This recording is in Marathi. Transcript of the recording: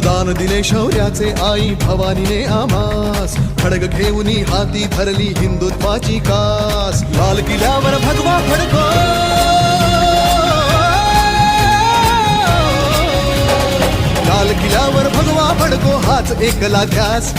वरदान दिले शौर्याचे आई भवानीने आम्हास, खडग घेऊनी हाती धरली हिंदुत्वाची कास. लाल किल्ल्यावर भगवा फडको, लाल किल्ल्यावर भगवा फडको हाच एकला ध्यास.